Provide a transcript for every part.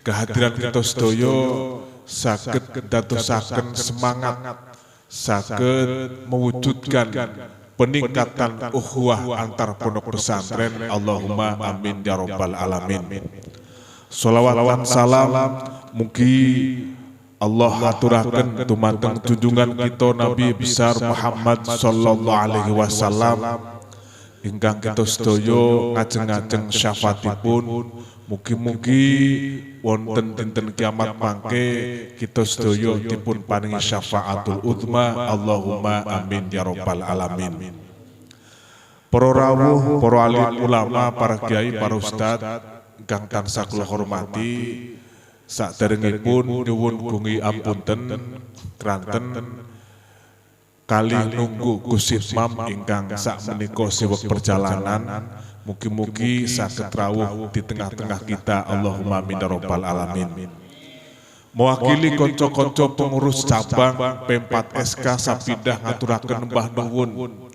kehadiran kita sedaya saged dadosaken semangat, saged mewujudkan peningkatan ukhuwah antar pondok pesantren. Allahumma amin ya rabbal alamin. Sholawat lan salam mugi Allah aturaken dumateng junjungan kita Nabi besar Muhammad sallallahu alaihi wasallam ingkang kita sedaya ngajeng-ajeng syafaatipun. Mugi-mugi wonten dinten kiamat mangke kita sedaya dipun paringi syafaatul uzma. Allahumma amin ya rabbal alamin. Para rawuh, para alim ulama, para kiai, para ustad ingkang tansah kula hormati, saderengipun nyuwun gungi apunten kranten kali nunggu Gusti Imam ingkang sakmenika siwek perjalanan. Mugi-mugi saged rawuh di tengah-tengah kita. Allahumma amin ya rabbal alamin. Mewakili konco-konco pengurus cabang P4SK Sapidah ngaturaken mbah nuwun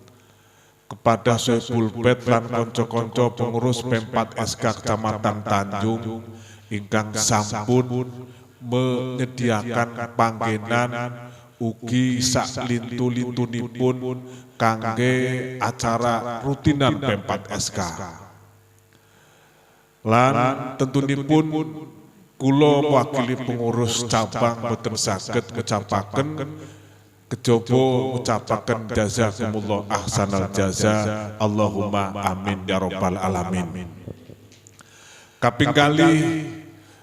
kepada Soebul Bet lan konco-konco pengurus P4SK Kecamatan Tanjung ingkang sampun menyediakan panggenan ugi sak lintu-lintunipun kangge acara rutinan P4SK. Lan tentunipun kula wakili pengurus cabang boten saged ngucapaken kejaba ngucapaken jazakumullah ahsanal jaza. Allahumma amin ya rabbal alamin. Kaping kali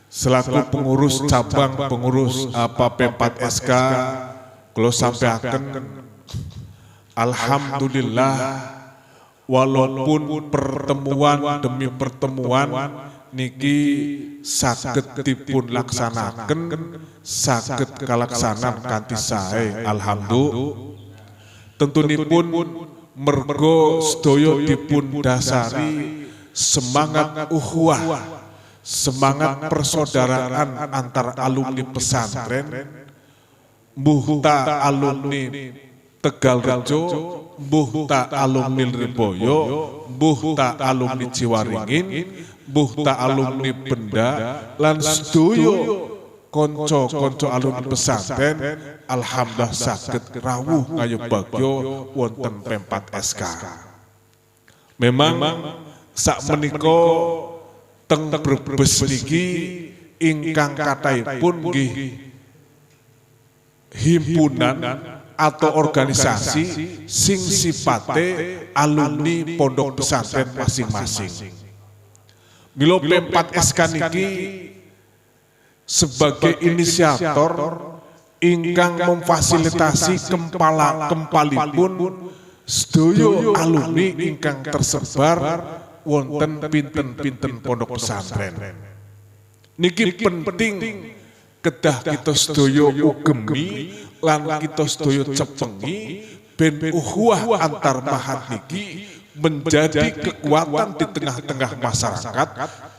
selaku pengurus cabang pengurus P4SK kula sampaikan alhamdulillah walaupun pertemuan demi pertemuan niki saged dipun laksanaken, saged kalaksanan kanthi sae. Alhamdulillah. Tentunipun mergo sedaya dipun dasari semangat ukhuwah, semangat persaudaraan antar alumni pesantren, mbuh ta alumni Tegalrejo, mbuh ta alumni Lirboyo, mbuh ta alumni Ciwaringin, mbuh ta alumni Benda, lan sedaya konco-konco alumni pesantren alhamdulillah saged rawuh ngayubagya wonten P4SK. Memang sakmenika teng Brebes niki ingkang kathahipun nggih himpunan atau organisasi sing sipate alumni pondok pesantren masing-masing. Mila P4SK niki sebagai inisiator ingkang memfasilitasi kempalipun sedaya alumni ingkang tersebar wonten pinten-pinten pondok pesantren. Niki penting kedah kita sedaya ugemi lan kita sedaya cepengi ben ukhuwah antar mahat niki menjadi kekuatan di tengah-tengah masyarakat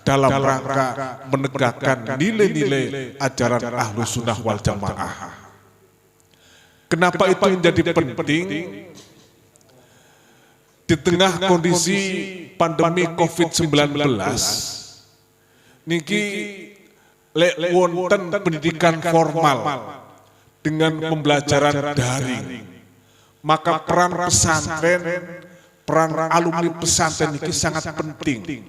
dalam rangka menegakkan nilai-nilai ajaran Ahlus Sunnah wal Jamaah. Kenapa itu menjadi penting? Di tengah kondisi pandemi COVID-19 niki lek wonten pendidikan formal dengan pembelajaran daring, maka peran pesantren, peran alumni pesantren niki sangat penting.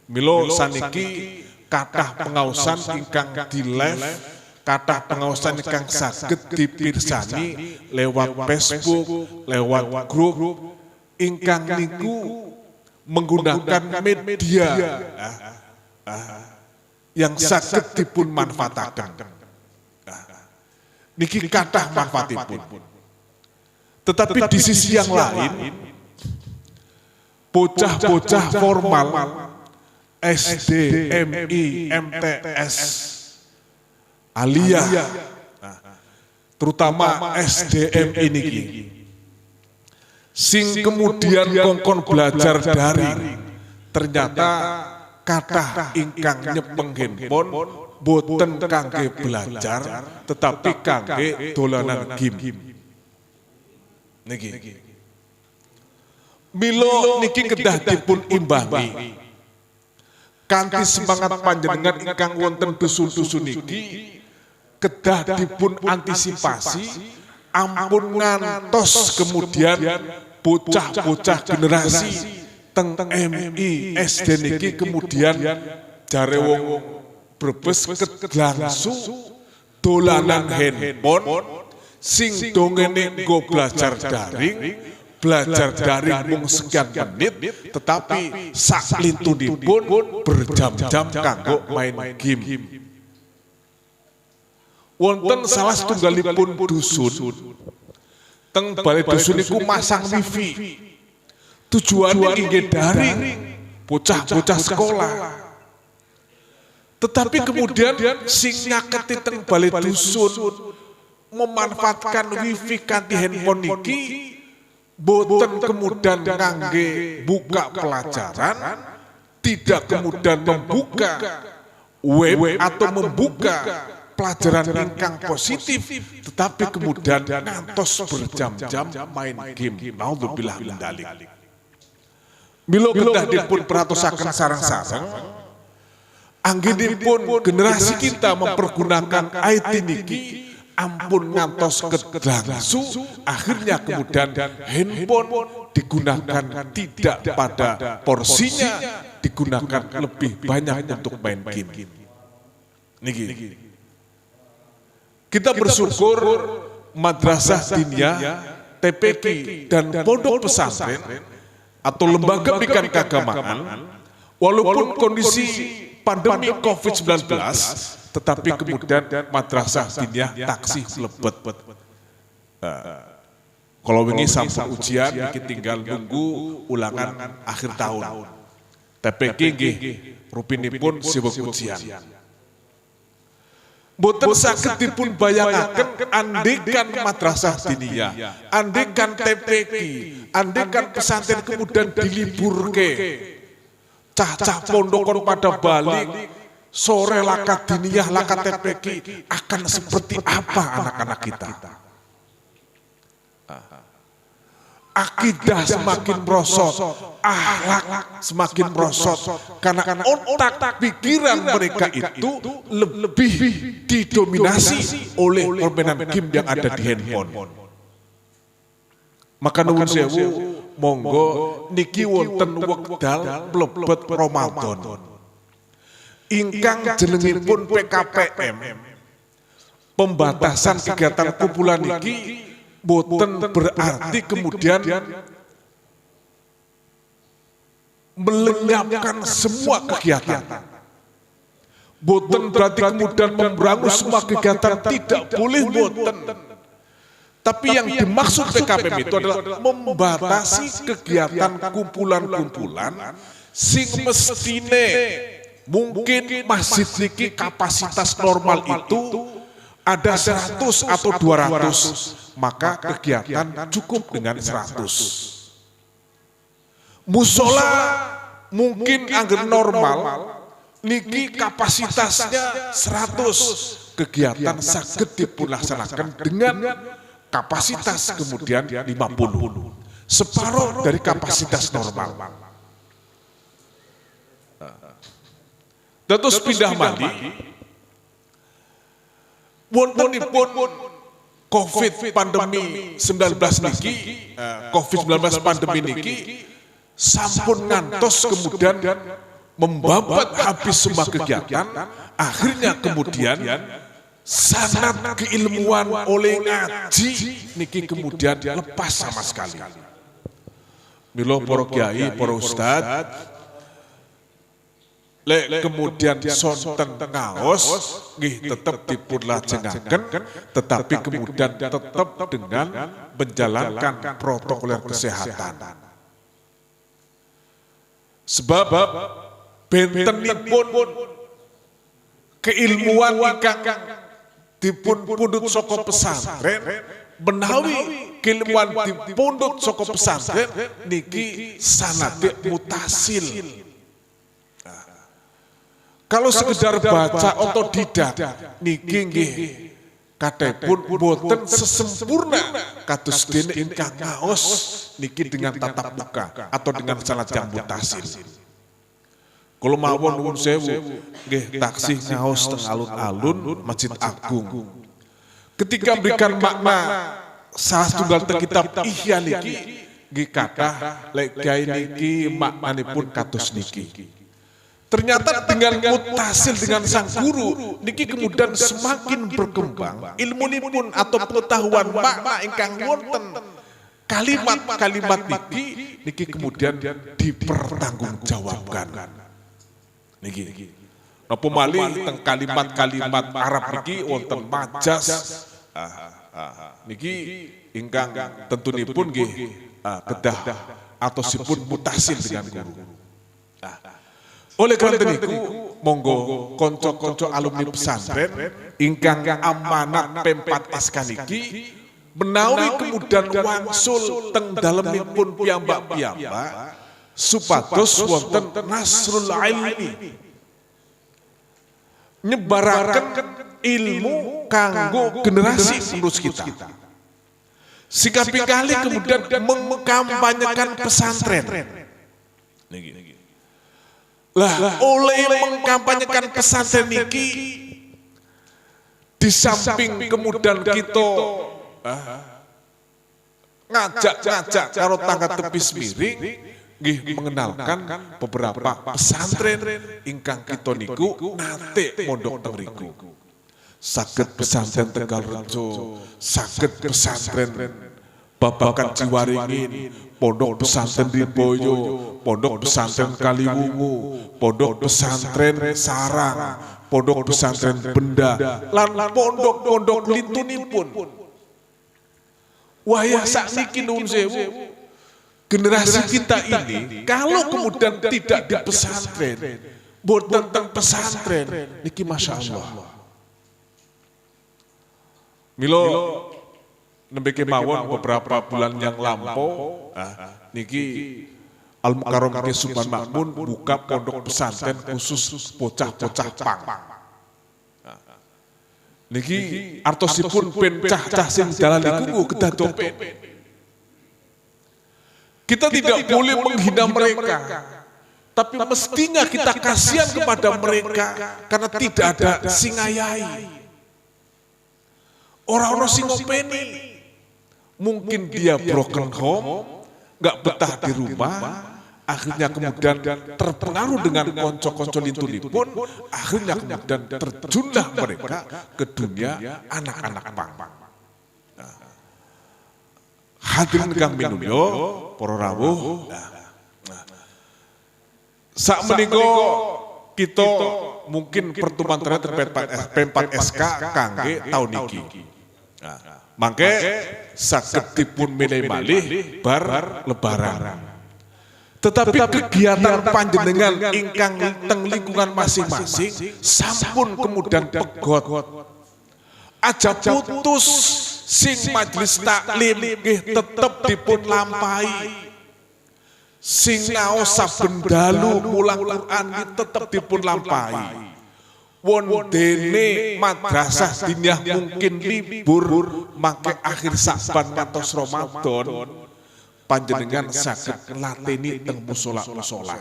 Milo saniki kathah pengaosan ingkang di live, kathah pengaosan ingkang saged dipirsani lewat Facebook, lewat grup ingkang niku menggunakan media yang saged dipun manfaataken. Niki kathah manfaatipun. Tetapi di sisi yang lain, bocah-bocah formal SD, MI, MTS, aliyah, terutama SDM ini, sing kemudian kongkon belajar daring, ternyata kathah ingkang nyepeng handphone boten kangge belajar, tetapi kangge dolanan game. Niki. Milo niki kedah dipun imbangi. kanthi semangat panjenengan ingkang wonten dusun-dusun niki kedah dipun antisipasi ampun ngantos kemudian bocah-bocah generasi teng MI SD niki kemudian jare wong Brebes kedlangsu dolanan handphone sing dongene nggo belajar daring mung sekian menit tetapi sak lintunipun berjam-jam kanggo main game. Wonten salah setunggalipun dusun teng balai dusun niku masang wifi. Tujuannya inggih daring bocah-bocah sekolah. Tetapi kemudian sing nyaketi teng balai dusun memanfaatkan wifi kanthi handphone niki boten kemudian ngangge buka pelajaran, tidak kemudian membuka web atau membuka pelajaran ingkang positif, tetapi kemudian ngantos berjam-jam main game. Naudzubillah min dzalik. Mila kedah dipun perhatosaken sareng-sareng, anggenipun generasi kita mempergunakan IT niki ampun ngantos kedlangsu, akhirnya kemudian handphone digunakan tidak pada porsinya, digunakan lebih banyak untuk main game. Niki. Kita bersyukur madrasah diniyah, TPQ dan pondok pesantren atau lembaga pendidikan keagamaan walaupun kondisi pandemi COVID-19 tetapi kemudian madrasah diniyah taksih mlebet. Kalau wingi sampun ujian iki tinggal nunggu ulangan akhir tahun. TPQ nggih rupinipun sibuk ujian. Boten saged dipun bayangaken andekan madrasah diniyah, andekan TPQ, andekan pesantren kemudian diliburke. Cah-cah pondokon pada balik, sore lakat diniyah, lakat TPQ, akan seperti apa anak-anak kita? Akidah semakin merosot, akhlak semakin merosot, karena otak pikiran mereka itu lebih didominasi oleh permainan game yang ada di handphone. Maka nuwun sewu, monggo niki wonten wekdal mlebet Ramadan. Ingkang jenengipun PKPM, pembatasan kegiatan kumpulan niki boten berarti kemudian melenyapkan semua kegiatan. Boten berarti kemudian memberangus semua kegiatan, tidak boleh boten. Tapi yang dimaksud PKPM itu adalah membatasi kegiatan kumpulan-kumpulan sing mestine mungkin masjid niki kapasitas normal itu ada 100 atau 200, maka kegiatan cukup dengan 100. Musola mungkin angger normal, niki kapasitasnya 100, kegiatan saged dipunlaksanakan dengan kapasitas kemudian 50, separuh dari kapasitas normal. Terus pindah mandi, wontenipun COVID pandemi 19 niki, COVID-19 pandemi niki sampun ngantos kemudian membabat habis semua kegiatan, akhirnya kemudian sanad keilmuan oleh ngaji niki kemudian lepas sama sekali. Mila para kiai, para ustad, lek kemudian sonten ngaos nggih tetap dipun lajengaken, tetapi kemudian tetap dengan menjalankan protokol kesehatan. Sebab bentenipun keilmuan ingkang dipun pundhut saka pesantren menawi keilmuan dipundhut saka pesantren niki sanade mutasil. Kalau sekedar baca otodidak niki nggih katepun boten sesempurna kados dene ingkang ngaos niki dengan tatap muka atau dengan sanad yang mutasil. Kalau mawon nuwun sewu, nggih taksih ngaos teng alun-alun Masjid Agung. Ketika memberikan makna salah setunggal teng kitab Ihya niki nggih kathah lek Kyai niki maknanipun kados niki. Ternyata dengan mutasil dengan sang guru niki kemudian semakin berkembang ilmunipun atau pengetahuan makna ingkang wonten kalimat-kalimat niki kemudian dipertanggungjawabkan. Niki. Napa malih teng kalimat-kalimat Arab niki wonten majas. Niki ingkang tentunipun nggih kedah atosipun mutasil dengan guru. Oleh karena niku monggo konco-konco alumni pesantren ingkang amanat P4 SK niki menawi kemudian wangsul teng dalemipun piyambak-piyambak supados wonten nasrul ilmi nyebaraken ilmu kanggo generasi penerus kita. Sikapi kali kemudian mengkampanyekan pesantren. Lah oleh mengkampanyekan pesantren niki di samping kemudian kita ngajak-ngajak karo tangga tepis miring nggih mengenalkan beberapa pesantren ingkang kita niku nate mondok teng mriku. Saged pesantren Tegalrejo, saged pesantren Babakan Ciwaringin, pondok pesantren Riboyo, pondok pesantren Kaliwungu, pondok pesantren Sarang, pondok pesantren Benda, lan pondok-pondok lintunipun. Wayah sakniki nuwun sewu. Generasi kita ini kalau kemudian tidak di pesantren, boten teng pesantren niki Masya Allah. Milo nembe kemawon beberapa bulan yang lampau, niki Al Mukarram Ki Subhan Makmun buka pondok pesantren khusus bocah-bocah pang. Niki artosipun pen cah-cah sing dalan niku kedah dopen. Kita tidak boleh menghina mereka, tapi mestinya kita kasihan kepada mereka karena tidak ada singayai. Orang-orang sing ngopeni, mungkin dia broken home, nggak betah di rumah, akhirnya kemudian terpengaruh dengan konco-konco lintunipun, akhirnya kemudian terjunlah mereka ke dunia anak-anak pang. Hadirin kang minulya para rawuh. Sak menika kita mungkin pertemuan terakhir P4 SK kangge tahun niki. Mangke saged dipun milih malih bar lebaran. Tetapi kegiatan panjenengan ingkang teng lingkungan masing-masing sampun kemudian pegot. Aja putus sing majelis taklim nggih tetep dipun lampahi. Sing ngaos saben dalu mulang Quran nggih tetep dipun lampahi. Wondene madrasah diniyah mungkin libur mangke akhir Saban ngantos Ramadan panjenengan saged lateni teng musala-musala.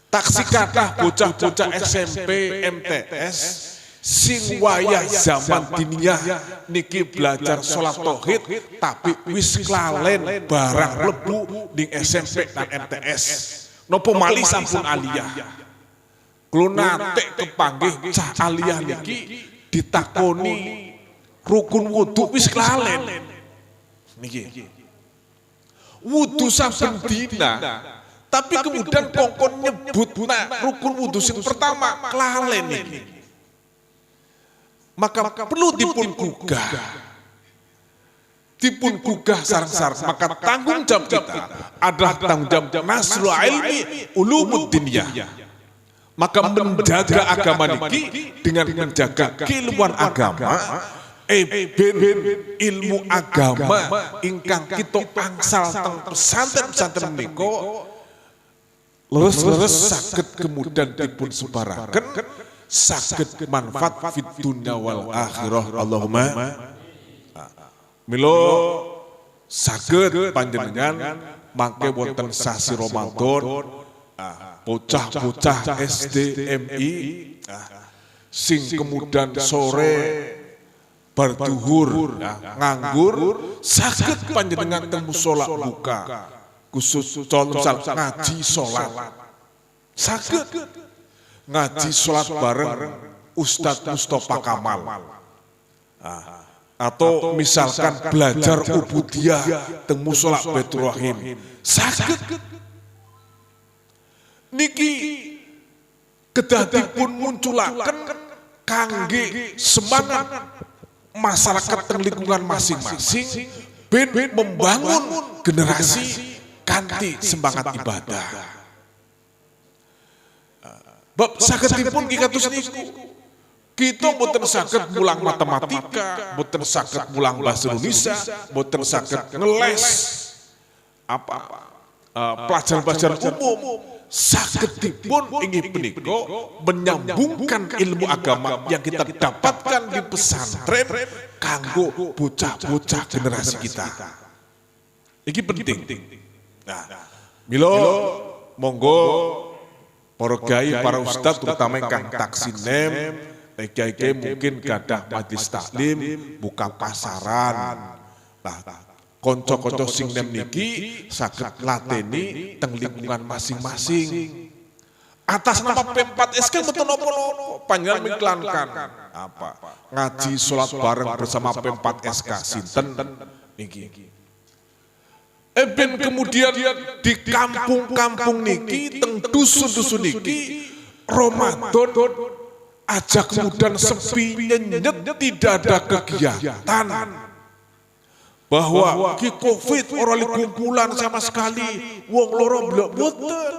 Taksih kathah bocah-bocah SMP MTS sing wayah zaman diniyah niki belajar sholat tauhid tapi wis klalen barang lebu ning SMP dan MTS nopo malih sampun aliyah. Kulo nate kepanggih cah aliyah niki ditakoni rukun wudu wis klalen niki wudu saben dina tapi kemudian kongkon nyebut rukun wudu sing pertama klalen niki. Maka perlu dipun gugah sareng-sareng. Maka tanggung jawab kita adalah tanggung jawab nasrul ilmi ulumuddiniyah. Maka menjaga agama niki dengan menjaga keilmuan agama, ilmu agama ingkang kita angsal teng pesantren-pesantren menika leres-leres saged kemudian dipun sebaraken saged manfaat fid dunya wal akhirah. Allahumma milo saged panjenengan mangke wonten sasi Ramadan bocah-bocah SDMI sing kemudian sore berduhur nganggur saged panjenengan temu sholat buka khusus contoh ngaji sholat saged ngaji sholat bareng Ustadz Mustafa Kamal atau misalkan belajar ubudiyah teng mushola Baitur Rahim saged niki kedah dipun munculaken kangge semangat masyarakat teng lingkungan masing-masing ben membangun generasi kanthi semangat ibadah. Bab sagedipun kikatus niku kita mboten saged mulang matematika, mboten saged mulang bahasa Indonesia, mboten saged ngeles pelajaran-pelajaran umum. Sagedipun inggih punika menyambungkan ilmu agama yang kita dapatkan di pesantren kanggo bocah-bocah generasi kita. Iki penting. Nah, milo monggo para kiai, para ustadz terutama ingkang taksinem, kiai mungkin gadah majelis taklim, buka pasaran. Nah, konco-konco sing nem niki saged lateni teng lingkungan masing-masing. Atas nama P4SK mboten napa-napa, panjenengan miklankan ngaji salat bareng bersama P4SK sinten niki. Ben kemudian di kampung-kampung niki teng dusun-dusun niki Ramadan aja kemudian sepi nyenyet tidak ada kegiatan. Bahwa ki Covid orang kumpulan sama sekali wong loro blok boten.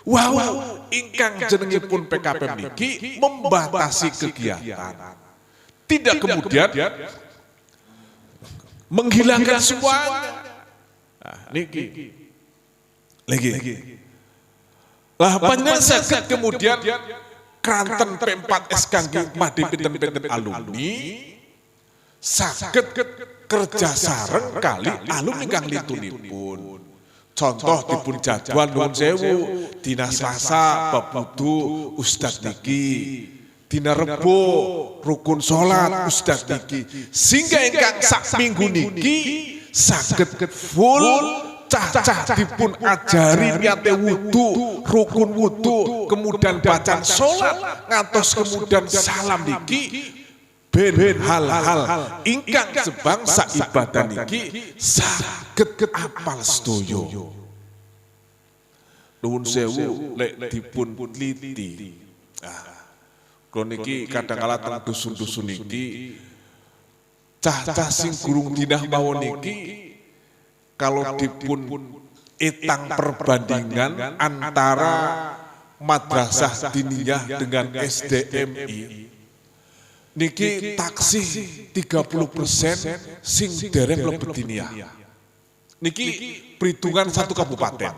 Wow, ingkang jenengipun PKP niki membatasi kegiatan. Tidak kemudian menghilangkan semuanya. Niki. Lagi. Lah panjenengan saged kemudian kranten P4SK Madi pinten-pinten alumni saged kerja sareng kali alumni kang litunipun. Contoh dipun jadwal nuwun sewu, dina Selasa bab wudu Ustadz niki, dina Rebo rukun salat Ustadz niki. Sehingga ingkang sak minggu niki saged full cah-cah dipun ajari niate wudu, rukun wudu, kemudian bacaan salat ngantos kemudian salam niki. Ben hal-hal ingkang sebangsa ibadah niki saged apal sedaya. Nuwun sewu lek dipun teliti. Kula niki kadang-kala teng dusun-dusun niki cah-cah sing gurung dinah mawon niki kalau dipun etang perbandingan antara madrasah diniyah dengan SDMI niki taksih 30% sing dereng mlebet diniyah. Niki perhitungan satu kabupaten.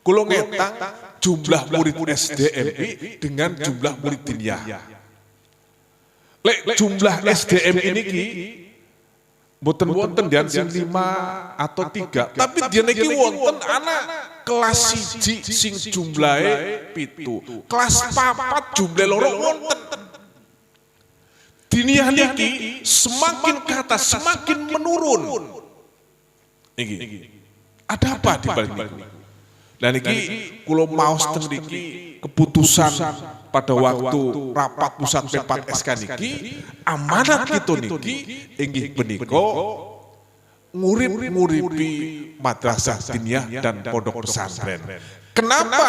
Kula ngetang jumlah murid SDMI dengan jumlah murid diniyah. Lek jumlah SDMI niki mboten wonten dian sing 5 atau 3, tapi dia niki wonten anak kelas 1 sing jumlahe 7, kelas 4 jumlah loro wonten. Diniyah niki semakin ke atas semakin menurun. Niki. Ada apa di balik niku? Nah niki kula maos teng niki keputusan pada waktu rapat pusat P4SK niki amanat kita niki inggih punika ngurip-nguripi madrasah diniyah dan pondok pesantren. Kenapa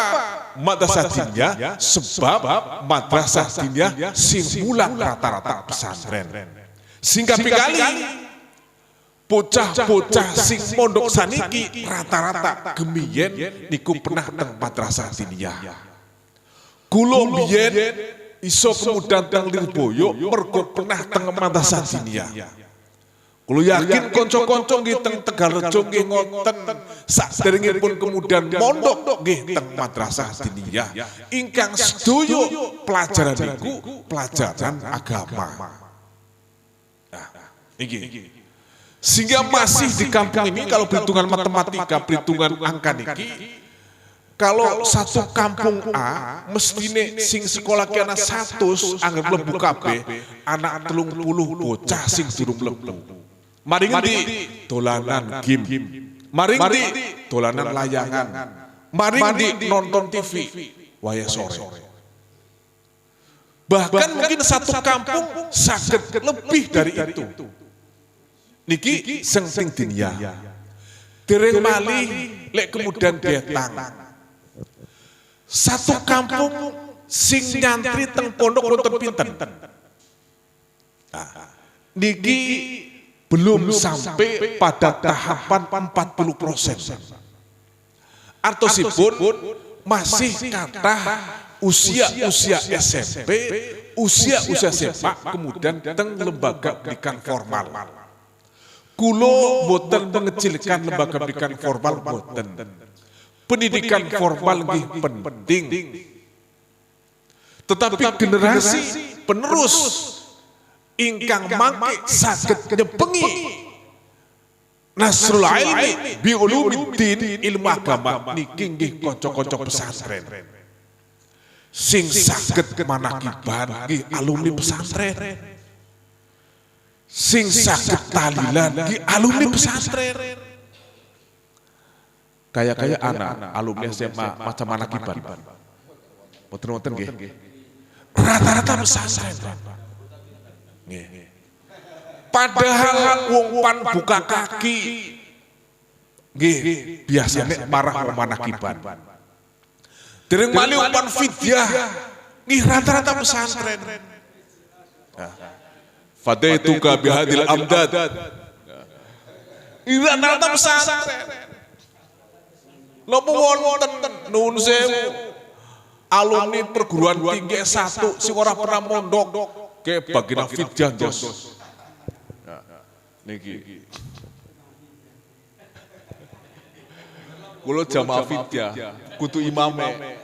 madrasah diniyah? Sebab madrasah diniyah sing mulang rata-rata pesantren. Sehingga pikali bocah-bocah sing pondok saniki rata-rata gemiyen niku pernah teng madrasah diniyah. Kula biyen iso kemudian teng Lirboyo mergo pernah teng madrasah diniyah. Kula yakin kanca-kanca nggih teng Tegalrejo nggih ngoten saderengipun kemudian mondok nggih teng madrasah diniyah ingkang sedaya pelajaran niku pelajaran agama. Nah, iki. Sehingga masih di kampung ini kalau perhitungan matematika, perhitungan angka niki Kalau satu kampung A mestine sing sekolah ki ana 100 anggap mlebu kabeh, anak 30 bocah sing durung mlebu. Mari ngendi? Dolanan game. Mari ngendi? Dolanan layangan. Mari ngendi? Nonton TV wayah sore. Bahkan mungkin satu kampung saged lebih dari itu. Niki sing dunia. Dereng malih lek kemudian datang. Satu kampung sing nyantri teng pondok wonten pinten. Nah, niki belum sampai pada tahapan 40%. Artosipun masih kathah usia SMP, usia SMA, kemudian teng lembaga pendidikan formal. Kulo boten mengecilkan lembaga pendidikan formal boten. Pendidikan formal nggih penting. Tetapi generasi penerus ingkang mangke saged nyepengi Nasrul Ilmi bi Ulumiddin ilmu agama niki nggih kanca-kanca pesantren. Sing saged manakiban nggih alumni pesantren. Sing saged talilan nggih alumni pesantren. Kayak anak alumni SMA macam manakiban. Boten-boten nggih. Rata-rata pesantren. Nggih. Padahal wong pan buka kaki nggih biasanya marah wong manakiban. Dereng malih wong pan fidyah nggih rata-rata pesantren. Fadaituka bihadil amdad. Rata-rata pesantren. Napa wonten nuwun sewu alumni perguruan tinggi S1 sing ora pernah mondok ke baginda fidyah jos. Niki. Kulo jamaah fidyah kudu imame.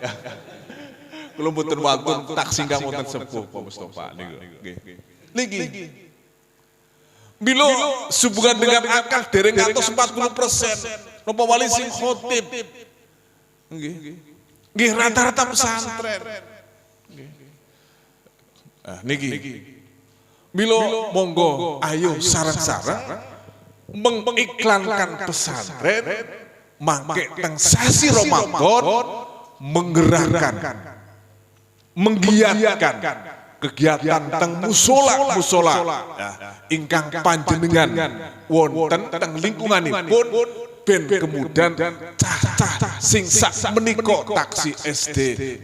Kulo mboten wantun tak singgang wonten sepuh Pak Mustofa niku. Niki. Bilo hubungan dengan akal dereng ngantos 40%. Napa wali sing khotib. Nggih rata-rata pesantren. Niki. Milo monggo ayo sareng-sareng mengiklankan pesantren mangke teng sasi Ramadan menggerakkan menggiatkan kegiatan teng musola ingkang panjenengan wonten teng lingkunganipun ben kemudian cah-cah sing sak menika taksi SD,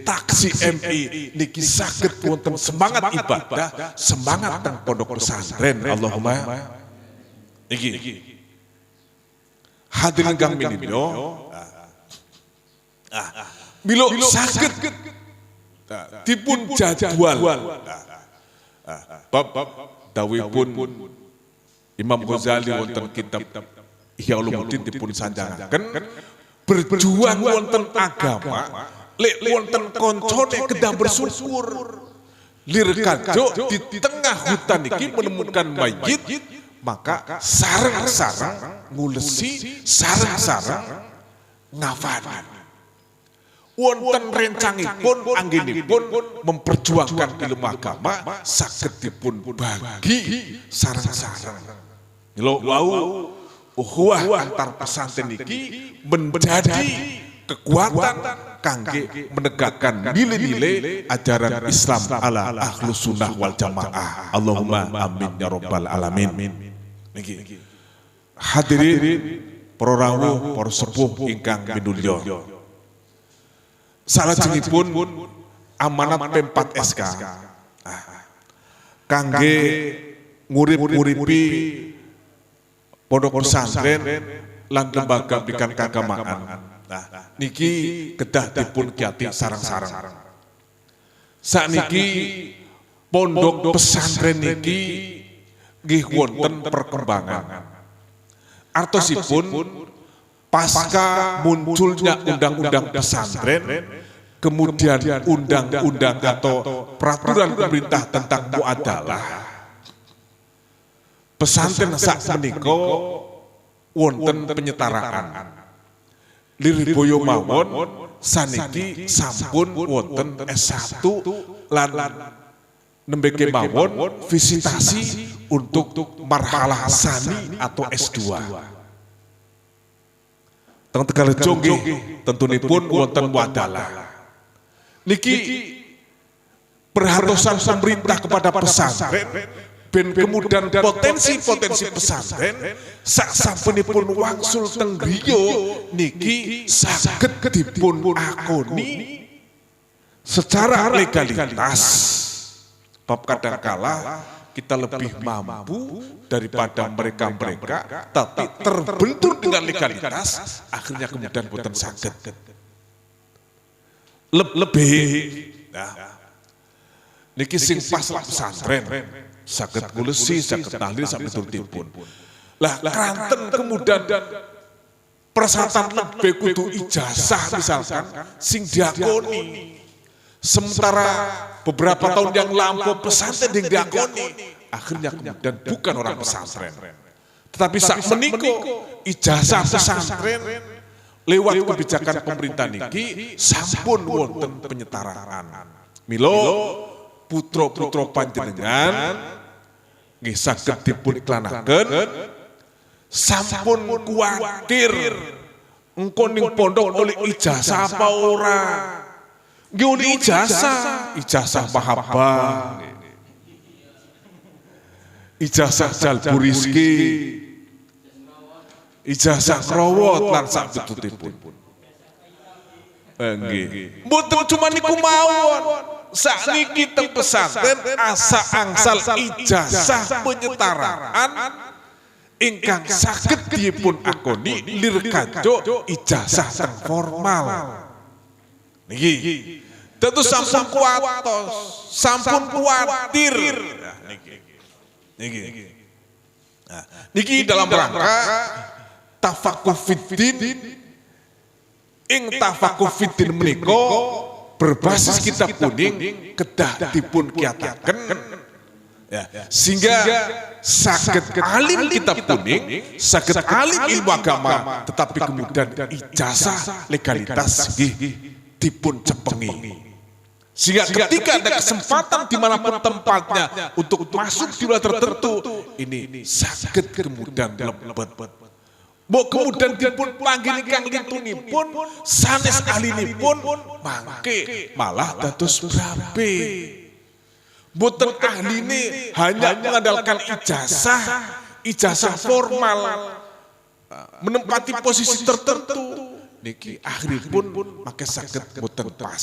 taksi MI niki saged wonten semangat ibadah, semangat teng pondok pesantren. Allahumma iki. Hadirin kang minimyo. Milo saged dipun jadwal. Bab dawuhipun Imam Ghazali wonten kitab Ihya Ulumuddin dipun sanjangaken berjuang wonten agama lek wonten koncone kedah bersyukur lir kajo di tengah hutan iki menemukan mayit maka sareng-sareng ngulesi sareng-sareng ngafani wonten rencangipun anggenipun memperjuangkan ilmu agama saged dipun bagi sareng-sareng lho wau ukhuwah antar pesantren iki menjadi kekuatan kangge menegakkan nilai-nilai ajaran Islam ala ahlus sunnah wal jamaah. Allahumma amin ya rabbal alamin. Niki. Hadirin para rawuh, para sepuh ingkang minulya. Salajengipun amanat P4 SK kangge ngurip-nguripi pondok pesantren lan lembaga pendidikan keagamaan. Nah, niki kedah dipun kiyati sareng-sareng. Sakniki pondok pesantren niki nggih wonten perkembangan. Artosipun pasca munculnya undang-undang pesantren, kemudian undang-undang atau peraturan pemerintah tentang muadalah. Pesantren sak menika wonten penyetaraan. Lirboyo mawon saniki sampun wonten S1 lan nembe kemawon visitasi untuk marhalah sani atau S2. Teng Tegalrejo nggih tentunipun wonten Wadala. Niki perhatosan pemerintah kepada pesantren ben kemudian potensi-potensi pesantren sak sampunipun wangsul teng griya niki saged dipun akoni secara legalitas. Bab kadangkala kita lebih mampu daripada mereka-mereka, tapi terbentur dengan legalitas, akhirnya kemudian boten saged. Lebih, nah, niki sing pas pesantren, saged ngulesi, saged tahlil, saged turutipun. Lah kanten kemudian persyaratan lebih kudu ijazah misalkan, sing diakoni. Sementara beberapa tahun yang lampau pesantren yang diakoni, akhirnya kemudian bukan orang pesantren. Tetapi sak meniko ijazah pesantren lewat kebijakan pemerintah niki sampun wonten penyetaraan. Milo putra-putra panjenengan nggih saged dipun iklanaken, sampun kuwatir engko ning pondok oleh ijazah apa ora. Nggih ijazah mahabbah, ijazah jalbu rizki, ijazah krawat lan sakbetutipun. Nggih. Mboten cuma niku mawon. Sakniki teng pesantren asa angsal ijazah penyetaraan ingkang saged dipun akoni lir kajo ijazah teng formal. Niki tentu sampun kuatos, sampun kuatir. Niki dalam rangka tafakuh fiddin. Ing tafakuh fiddin menika berbasis kitab kuning kedah dipun kiyataken ya, sehingga saged alim kitab kuning, saged alim ilmu agama, tetapi kemudian ijazah legalitas dipun cepengi. Sehingga ketika ada kesempatan dimanapun tempatnya untuk masuk di wilayah tertentu, ini saged kemudian lebet. Mbok kemudian dipun panggil kang litunipun, sanes ahlinipun, mangke malah dados brabe. Mboten ahline hanya mengandalkan ijazah formal, menempati posisi tertentu. Niki akhiripun maka saged boten pas.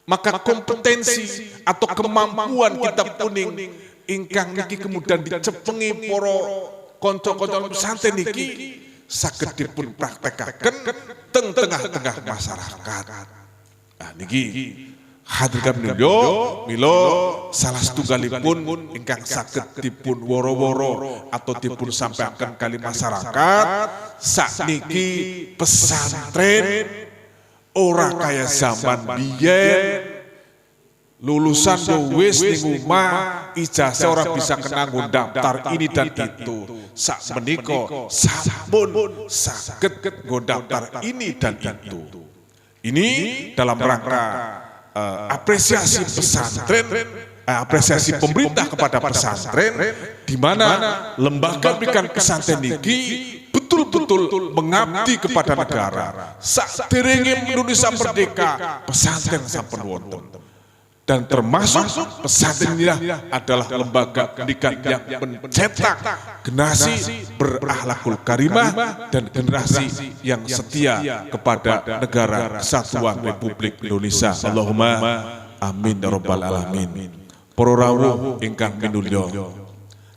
Maka kompetensi atau kemampuan kitab kuning ingkang niki kemudian dicepengi para kanca-kanca pesantren niki saged dipun praktekaken teng tengah-tengah masyarakat. Nah niki hadir milo salah setunggalipun ingkang saged dipun woro-woro atau dipun sampaikan kali masyarakat sakniki pesantren ora kaya zaman biyen lulusan wis ning omah ijazah ora bisa kena daftar ini dan itu. Sak menika sampun saged daftar ini dan itu. Ini dalam rangka apresiasi pesantren, apresiasi pemerintah kepada pesantren, di mana lembaga pendidikan pesantren niki betul-betul mengabdi kepada negara. Saderenge Indonesia merdeka, pesantren sampun wonten. Dan termasuk pesantren ini adalah lembaga pendidikan yang mencetak generasi berakhlakul karimah dan generasi yang setia kepada negara kesatuan Republik Indonesia. Allahumma amin ya rabbal alamin. Para rawuh ingkang minulya,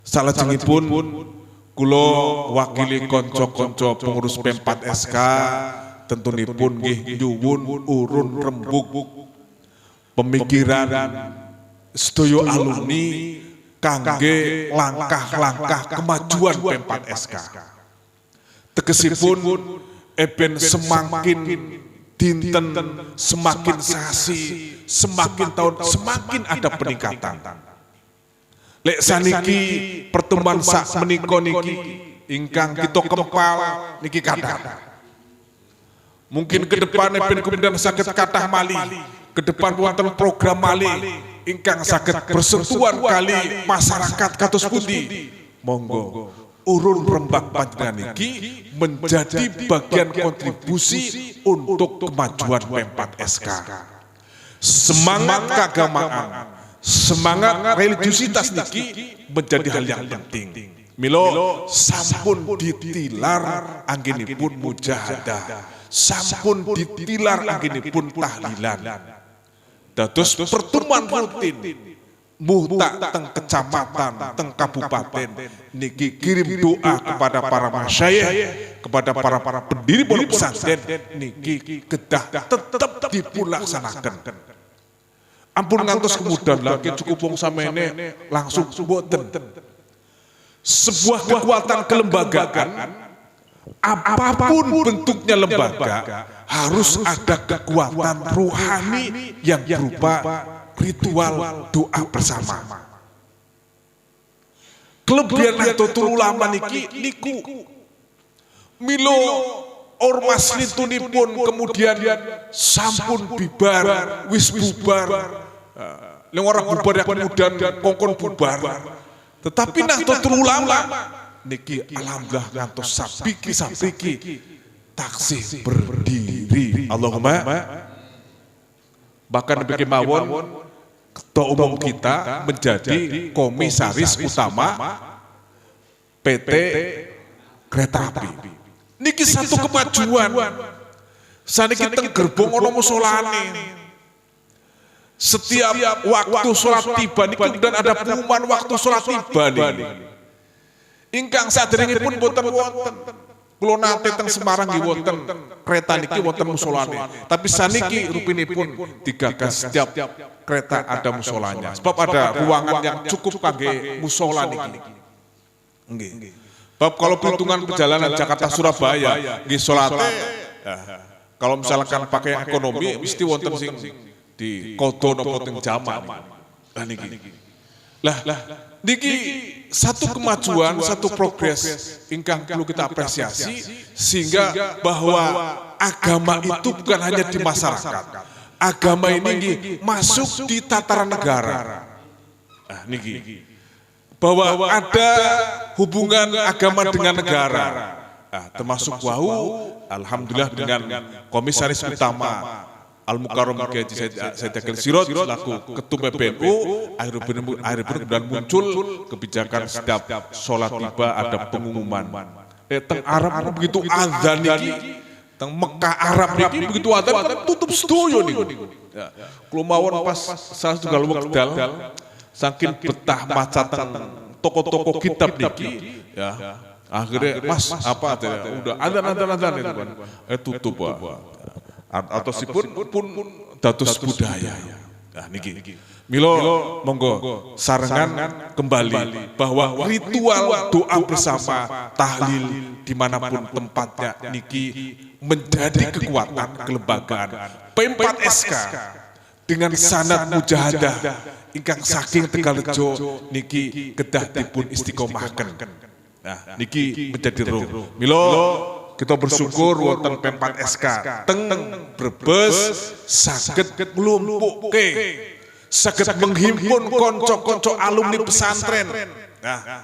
salajengipun kula wakili kanca-kanca pengurus P4SK tentunipun nggih nyuwun urun rembug pemikiran sedaya alumni kangge langkah-langkah kemajuan P4SK. Tegesipun eben semakin dinten, semakin sasi, semakin tahun, semakin ada peningkatan. Lek saniki pertemuan sak menika niki ingkang kita kempal niki kathah. Mungkin ke depan kemudian sakit kathah mali, ke depan wonten program mali ingkang saged bersentuhan kali masyarakat kados pundi. Monggo urun rembak panjenengan iki menjadi bagian kontribusi untuk kemajuan P4SK. Semangat keagamaan, semangat religiusitas niki menjadi hal yang penting. Milo sampun ditilar anggenipun mujahadah, sampun ditilar anggenipun tahlilan. Dados pertemuan rutin muhtak teng kecamatan, teng kabupaten niki kirim doa kepada para masyayikh, kepada para pendiri pondok pesantren niki kedah tetap dipunlaksanaken. Ampun ngantos kemudian lagi cukup wong samene langsung boten. Sebuah kekuatan kelembagaan, apapun bentuknya lembaga, harus ada kekuatan ruhani yang berupa ritual doa bersama. Kelebihan Nahdlatul Ulama niki niku milo ormas litunipun kemudian sampun bibar, wis bubar. Leng ora bubar ya kemudian kongkon bubar. Tetapi Nahdlatul Ulama niki alhamdulillah ngantos sabiki taksih berdiri. Allahumma bahkan bikin mawon ketua umum kita menjadi komisaris utama PT Kereta Api. Niki satu kemajuan. Saniki teng gerbong ana musolane. Setiap waktu sholat tiba niki kemudian ada pengumuman waktu sholat tiba niki. Ingkang saderengipun boten wonten. Kula nate teng Semarang nggih wonten kereta niki wonten musolane. Tapi saniki rupinipun digagas setiap kereta ada musolanya. Sebab ada ruangan yang cukup kangge musola niki. Nggih. Bab kalau perhitungan perjalanan Jakarta Surabaya nggih salate kalau misalkan pakai ekonomi mesti wonten sing di kodo napa teng jaman. Lah niki. Lah niki satu kemajuan, satu progres ingkang perlu kita apresiasi sehingga bahwa agama itu bukan hanya di masyarakat. Agama ini masuk di tataran negara. Nah, niki. Bahwa ada hubungan agama dengan negara. Nah, termasuk alhamdulillah dengan komisaris utama Al-Mukarram Kiai Said Akil Sirot selaku Ketua PBNU akhirnya kemudian muncul kebijakan setiap sholat tiba ada pengumuman. Teng Arab begitu azan niki, teng Mekah Arab niki begitu azan kan tutup studio niku. Kulo mawon pas salah setunggal wekdal saking betah maca teng toko-toko kitab niki ya. Akhirnya Mas apa udah azan itu kan tutup atau sipun pun dados budaya. Nah niki. Milo monggo sarengan kembali bahwa ritual doa bersama tahlil dimanapun tempatnya niki menjadi kekuatan kelembagaan P4SK dengan sanad mujahadah ingkang saking Tegalrejo niki kedah dipun istiqomahken. Nah niki menjadi roh. Milo kita bersyukur wonten P4SK teng Brebes saged nglumpukke, saged menghimpun konco-konco alumni pesantren. Nah,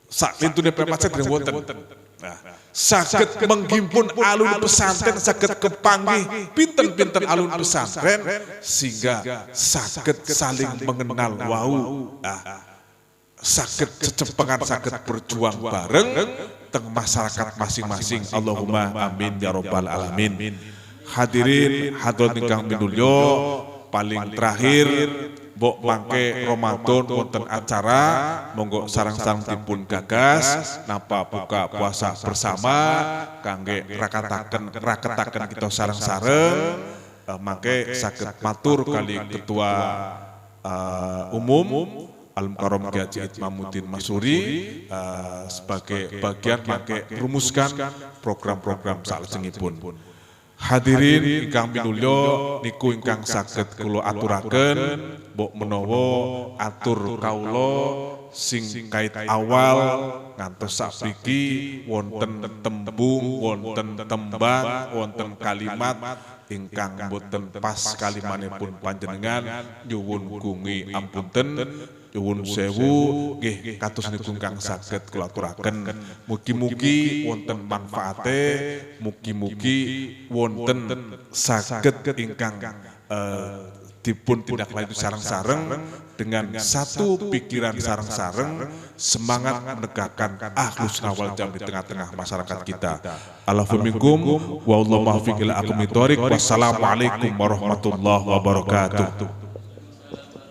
sak lintune P4SK dereng wonten. Nah, saged menghimpun alumni pesantren, saged kepanggih pinten-pinten alumni pesantren sehingga saged saling mengenal wau. Saged cecepengan, saged berjuang bareng teng masyarakat masing-masing. Allahumma amin ya robbal alamin. Hadirin hadirat ingkang minulya, paling terakhir mbok mangke Ramadan wonten acara monggo sareng-sareng dipun gagas napa buka puasa bersama kangge raketaken kita sareng-sareng mangke saged matur kali ketua umum Al-Mukarram Kiai Haji Imamuddin Masuri sebagai bagian mangke rumuskan program-program salajengipun. Hadirin ingkang minulya niku ingkang saged kula aturaken mbok menawa atur kawula sing kait awal ngantos sapriki wonten tembung, wonten tembang, wonten kalimat ingkang boten pas kalimanipun panjenengan nyuwun gungi ampunten. Nyuwun sewu nggih kados niku ingkang saged kula aturaken. Mugi-mugi wonten manfaate, mugi-mugi wonten saged ingkang dipun tindak lanjut sareng-sareng dengan satu pikiran sareng-sareng, semangat menegakkan akhlus wal jam di tengah-tengah masyarakat kita. Allahumma minkum wa wallahu muwaffiq ila aqwamit thoriq. Wassalamualaikum warahmatullahi wabarakatuh.